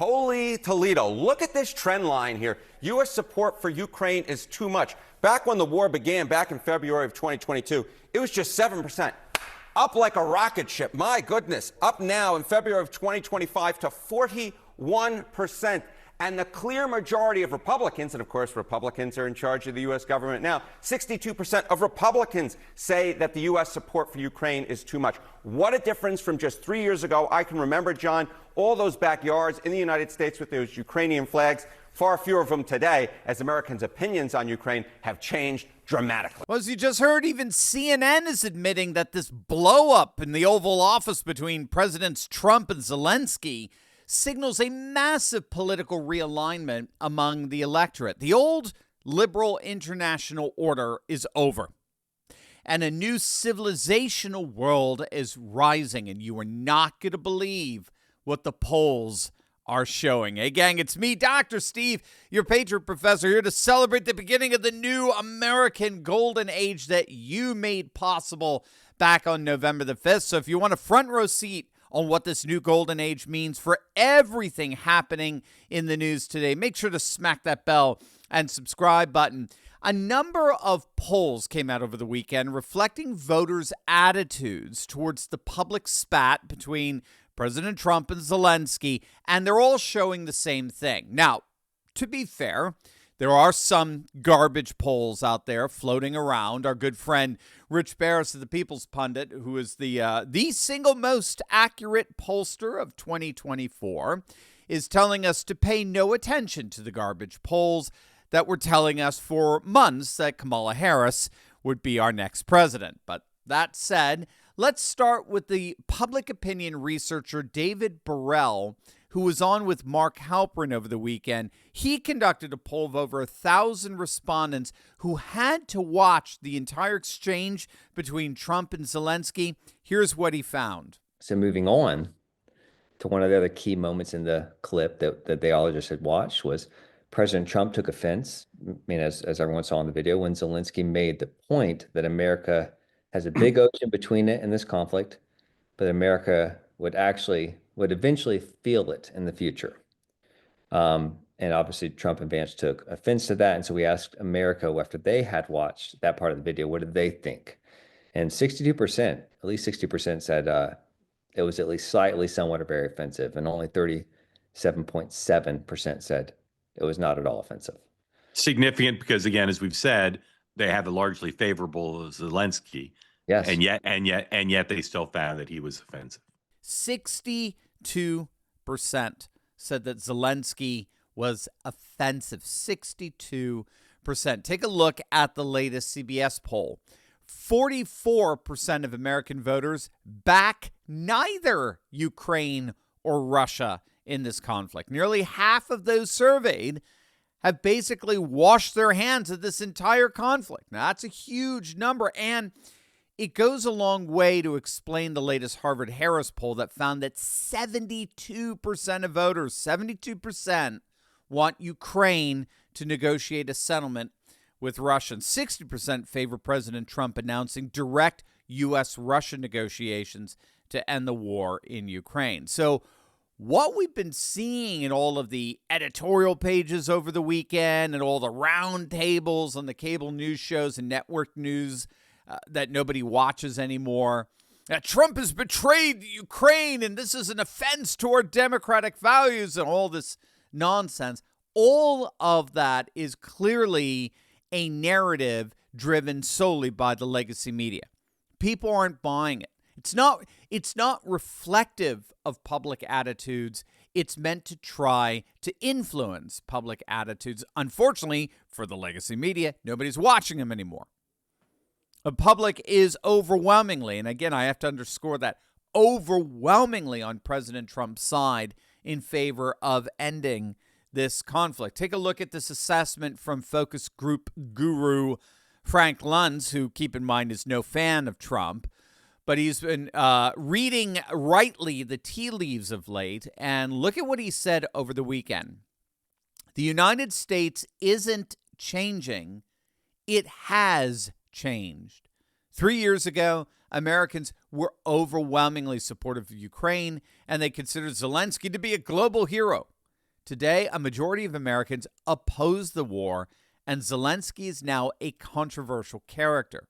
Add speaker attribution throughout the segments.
Speaker 1: Holy Toledo. Look at this trend line here. U.S. support for Ukraine is too much. Back when the war began, back in February of 2022, it was just 7%. Up like a rocket ship. My goodness. Up now in February of 2025 to 41%. And the clear majority of Republicans, and of course Republicans are in charge of the U.S. government now, 62% of Republicans say that the U.S. support for Ukraine is too much. What a difference from just 3 years ago. I can remember, John, all those backyards in the United States with those Ukrainian flags. Far fewer of them today, as Americans' opinions on Ukraine have changed dramatically.
Speaker 2: Well, as you just heard, even CNN is admitting that this blow-up in the Oval Office between Presidents Trump and Zelensky signals a massive political realignment among the electorate. The old liberal international order is over, and a new civilizational world is rising, and you are not going to believe what the polls are showing. Hey, gang, it's me, Dr. Steve, your Patriot Professor, here to celebrate the beginning of the new American golden age that you made possible back on November the 5th. So if you want a front row seat on what this new golden age means for everything happening in the news today, make sure to smack that bell and subscribe button. A number of polls came out over the weekend reflecting voters' attitudes towards the public spat between President Trump and Zelensky, and they're all showing the same thing. Now, to be fair, there are some garbage polls out there floating around. Our good friend Rich Barris of the People's Pundit, who is the single most accurate pollster of 2024, is telling us to pay no attention to the garbage polls that were telling us for months that Kamala Harris would be our next president. But that said, let's start with the public opinion researcher David Burrell, who was on with Mark Halperin over the weekend. He conducted a poll of over 1,000 respondents who had to watch the entire exchange between Trump and Zelensky. Here's what he found.
Speaker 3: So moving on to one of the other key moments in the clip that they all just had watched was President Trump took offense, as everyone saw in the video, when Zelensky made the point that America has a big ocean between it and this conflict, but America would eventually feel it in the future. And obviously Trump and Vance took offense to that. And so we asked America, after they had watched that part of the video, what did they think? And 62%, at least 60% said it was at least slightly, somewhat, or very offensive. And only 37.7% said it was not at all offensive.
Speaker 4: Significant because, again, as we've said, they have a largely favorable Zelensky.
Speaker 3: Yes.
Speaker 4: And yet they still found that he was offensive.
Speaker 2: 62% said that Zelensky was offensive. 62%. Take a look at the latest CBS poll. 44% of American voters back neither Ukraine or Russia in this conflict. Nearly half of those surveyed have basically washed their hands of this entire conflict. Now, that's a huge number, and it goes a long way to explain the latest Harvard-Harris poll that found that 72% of voters, 72%, want Ukraine to negotiate a settlement with Russia. 60% favor President Trump announcing direct U.S.-Russia negotiations to end the war in Ukraine. So what we've been seeing in all of the editorial pages over the weekend and all the round tables on the cable news shows and network news that nobody watches anymore, that Trump has betrayed Ukraine and this is an offense to our democratic values and all this nonsense, all of that is clearly a narrative driven solely by the legacy media. People aren't buying it. It's not reflective of public attitudes. It's meant to try to influence public attitudes. Unfortunately, for the legacy media, nobody's watching them anymore. The public is overwhelmingly, and again, I have to underscore that, overwhelmingly on President Trump's side in favor of ending this conflict. Take a look at this assessment from focus group guru Frank Luntz, who, keep in mind, is no fan of Trump. But he's been reading rightly the tea leaves of late, and look at what he said over the weekend. The United States isn't changing. It has changed. 3 years ago, Americans were overwhelmingly supportive of Ukraine, and they considered Zelensky to be a global hero. Today, a majority of Americans oppose the war, and Zelensky is now a controversial character.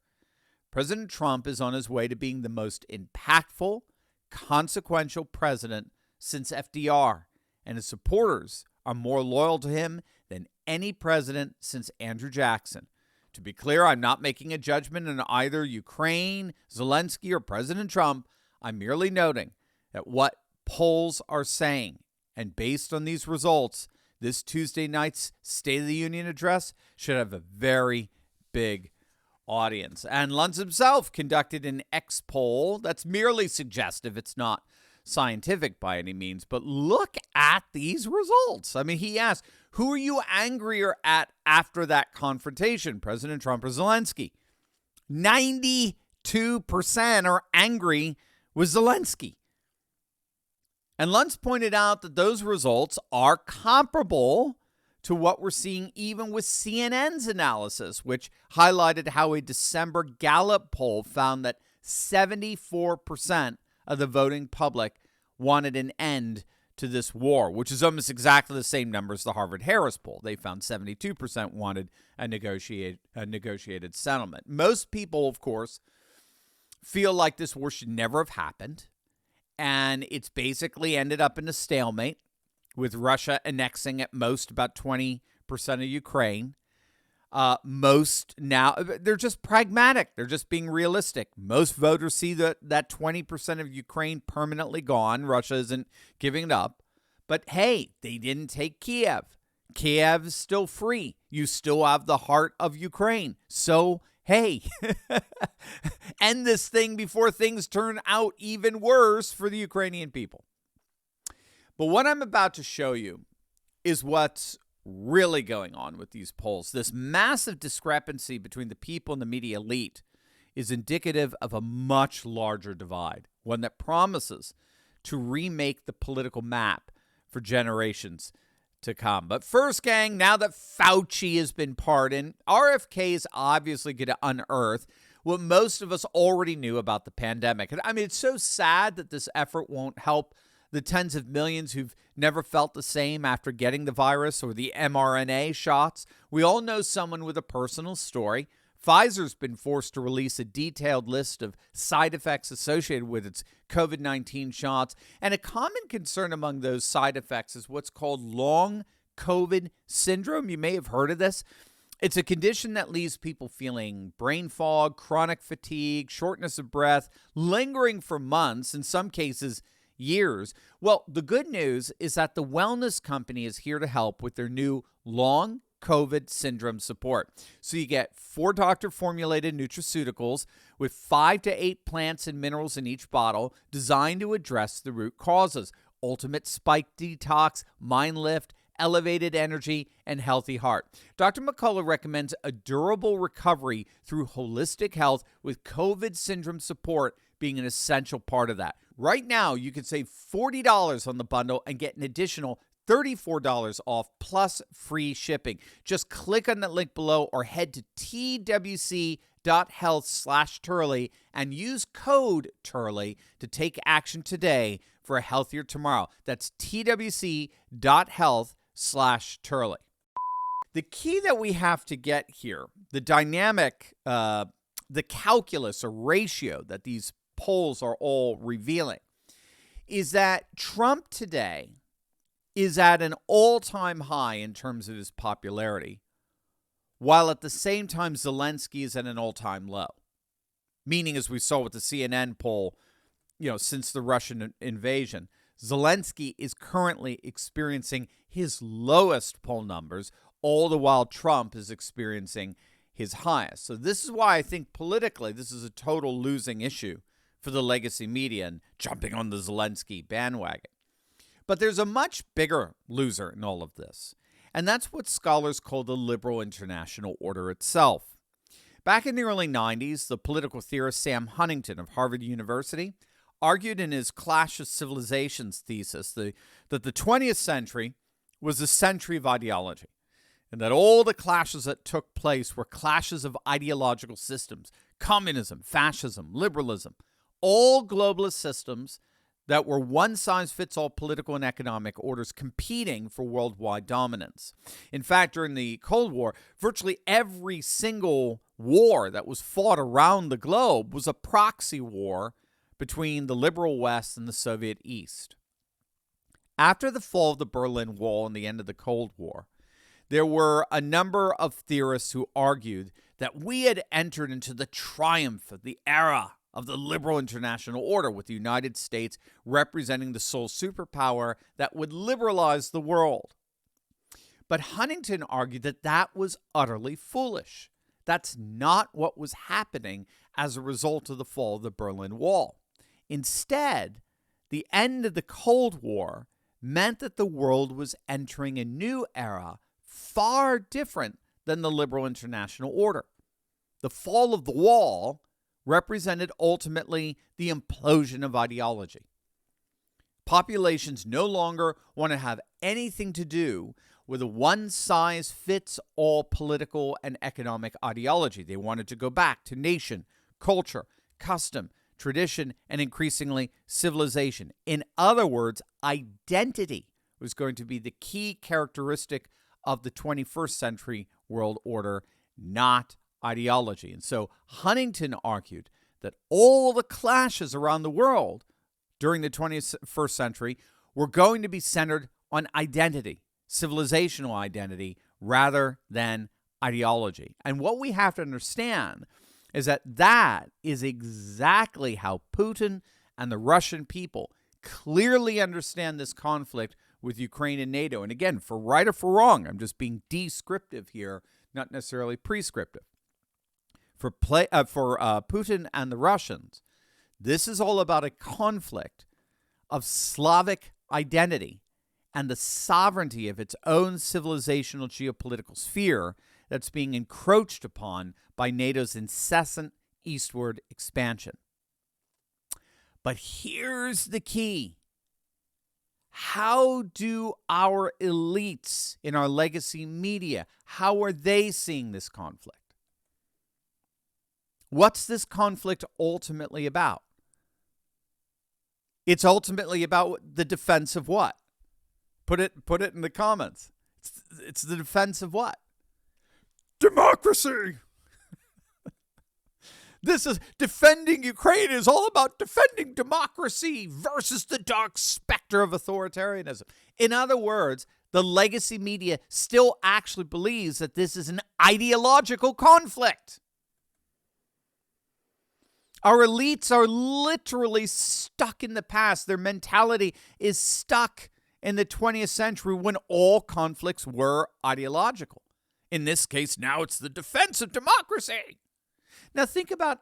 Speaker 2: President Trump is on his way to being the most impactful, consequential president since FDR, and his supporters are more loyal to him than any president since Andrew Jackson. To be clear, I'm not making a judgment on either Ukraine, Zelensky, or President Trump. I'm merely noting that what polls are saying, and based on these results, this Tuesday night's State of the Union address should have a very big audience. And Luntz himself conducted an X poll that's merely suggestive. It's not scientific by any means, but look at these results. I mean, he asked, who are you angrier at after that confrontation, President Trump or Zelensky? 92% are angry with Zelensky. And Luntz pointed out that those results are comparable to what we're seeing even with CNN's analysis, which highlighted how a December Gallup poll found that 74% of the voting public wanted an end to this war, which is almost exactly the same number as the Harvard-Harris poll. They found 72% wanted a negotiated settlement. Most people, of course, feel like this war should never have happened, and it's basically ended up in a stalemate, with Russia annexing at most about 20% of Ukraine. Most now, they're just pragmatic. They're just being realistic. Most voters see that 20% of Ukraine permanently gone. Russia isn't giving it up. But hey, they didn't take Kiev. Kiev is still free. You still have the heart of Ukraine. So, hey, end this thing before things turn out even worse for the Ukrainian people. But what I'm about to show you is what's really going on with these polls. This massive discrepancy between the people and the media elite is indicative of a much larger divide, one that promises to remake the political map for generations to come. But first, gang, now that Fauci has been pardoned, RFK is obviously going to unearth what most of us already knew about the pandemic. I mean, it's so sad that this effort won't help the tens of millions who've never felt the same after getting the virus or the mRNA shots. We all know someone with a personal story. Pfizer's been forced to release a detailed list of side effects associated with its COVID-19 shots. And a common concern among those side effects is what's called long COVID syndrome. You may have heard of this. It's a condition that leaves people feeling brain fog, chronic fatigue, shortness of breath, lingering for months, in some cases years. Well, the good news is that the wellness company is here to help with their new long COVID syndrome support. So you get 4 doctor-formulated nutraceuticals with 5 to 8 plants and minerals in each bottle designed to address the root causes: ultimate spike detox, mind lift, elevated energy, and healthy heart. Dr. McCullough recommends a durable recovery through holistic health, with COVID syndrome support being an essential part of that. Right now, you can save $40 on the bundle and get an additional $34 off plus free shipping. Just click on that link below or head to twc.health/Turley and use code Turley to take action today for a healthier tomorrow. That's twc.health/Turley. The key that we have to get here, the dynamic, the calculus or ratio that these polls are all revealing, is that Trump today is at an all-time high in terms of his popularity, while at the same time Zelensky is at an all-time low. Meaning, as we saw with the CNN poll, since the Russian invasion, Zelensky is currently experiencing his lowest poll numbers, all the while Trump is experiencing his highest. So this is why I think politically this is a total losing issue for the legacy media and jumping on the Zelensky bandwagon. But there's a much bigger loser in all of this, and that's what scholars call the liberal international order itself. Back in the early 90s, the political theorist Sam Huntington of Harvard University argued in his Clash of Civilizations thesis that the 20th century was a century of ideology, and that all the clashes that took place were clashes of ideological systems: communism, fascism, liberalism, all globalist systems that were one-size-fits-all political and economic orders competing for worldwide dominance. In fact, during the Cold War, virtually every single war that was fought around the globe was a proxy war between the liberal West and the Soviet East. After the fall of the Berlin Wall and the end of the Cold War, there were a number of theorists who argued that we had entered into the triumph of the era of the liberal international order, with the United States representing the sole superpower that would liberalize the world. But Huntington argued that that was utterly foolish. That's not what was happening as a result of the fall of the Berlin Wall. Instead, the end of the Cold War meant that the world was entering a new era far different than the liberal international order. The fall of the wall represented ultimately the implosion of ideology. Populations no longer want to have anything to do with a one-size-fits-all political and economic ideology. They wanted to go back to nation, culture, custom, tradition, and increasingly civilization. In other words, identity was going to be the key characteristic of the 21st century world order, not ideology. And so Huntington argued that all the clashes around the world during the 21st century were going to be centered on identity, civilizational identity, rather than ideology. And what we have to understand is that that is exactly how Putin and the Russian people clearly understand this conflict with Ukraine and NATO. And again, for right or for wrong, I'm just being descriptive here, not necessarily prescriptive. For Putin and the Russians, this is all about a conflict of Slavic identity and the sovereignty of its own civilizational geopolitical sphere that's being encroached upon by NATO's incessant eastward expansion. But here's the key. How do our elites in our legacy media, how are they seeing this conflict? What's this conflict ultimately about? It's ultimately about the defense of what? Put it in the comments. It's the defense of what? Democracy. This is defending Ukraine is all about defending democracy versus the dark specter of authoritarianism. In other words, the legacy media still actually believes that this is an ideological conflict. Our elites are literally stuck in the past. Their mentality is stuck in the 20th century when all conflicts were ideological. In this case, now it's the defense of democracy. Now think about,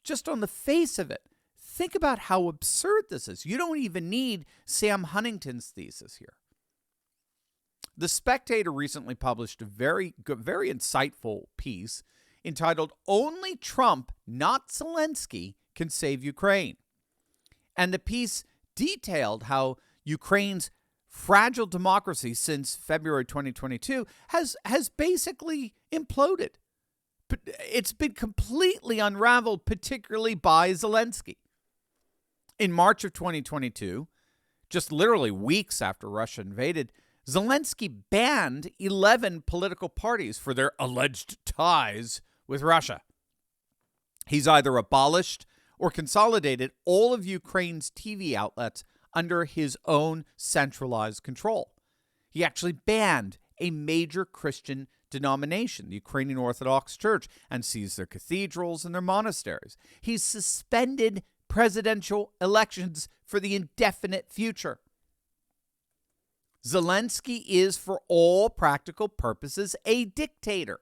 Speaker 2: just on the face of it, think about how absurd this is. You don't even need Sam Huntington's thesis here. The Spectator recently published a very insightful piece entitled "Only Trump, Not Zelensky, Can Save Ukraine." And the piece detailed how Ukraine's fragile democracy since February 2022 has basically imploded. It's been completely unraveled, particularly by Zelensky. In March of 2022, just literally weeks after Russia invaded, Zelensky banned 11 political parties for their alleged ties with Russia. He's either abolished or consolidated all of Ukraine's TV outlets under his own centralized control. He actually banned a major Christian denomination, the Ukrainian Orthodox Church, and seized their cathedrals and their monasteries. He's suspended presidential elections for the indefinite future. Zelensky is, for all practical purposes, a dictator.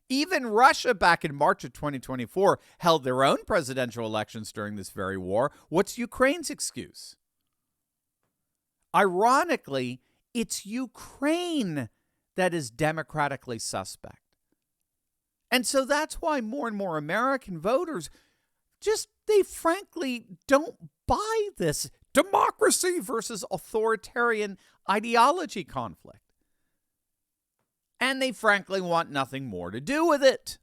Speaker 2: Even Russia, back in March of 2024, held their own presidential elections during this very war. What's Ukraine's excuse? Ironically, it's Ukraine that is democratically suspect. And so that's why more and more American voters they frankly don't buy this democracy versus authoritarian ideology conflict. And they frankly want nothing more to do with it.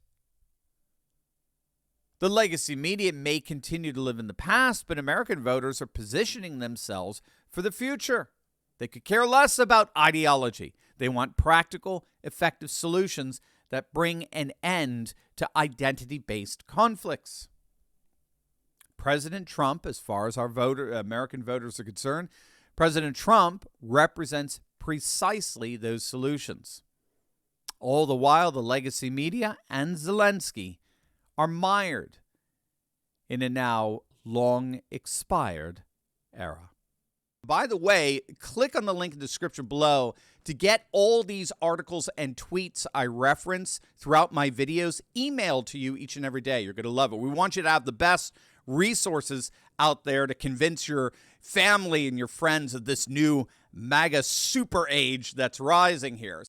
Speaker 2: The legacy media may continue to live in the past, but American voters are positioning themselves for the future. They could care less about ideology. They want practical, effective solutions that bring an end to identity-based conflicts. President Trump, as far as our American voters are concerned, President Trump represents precisely those solutions. All the while, the legacy media and Zelensky are mired in a now long expired era. By the way, click on the link in the description below to get all these articles and tweets I reference throughout my videos emailed to you each and every day. You're going to love it. We want you to have the best resources out there to convince your family and your friends of this new MAGA super age that's rising here.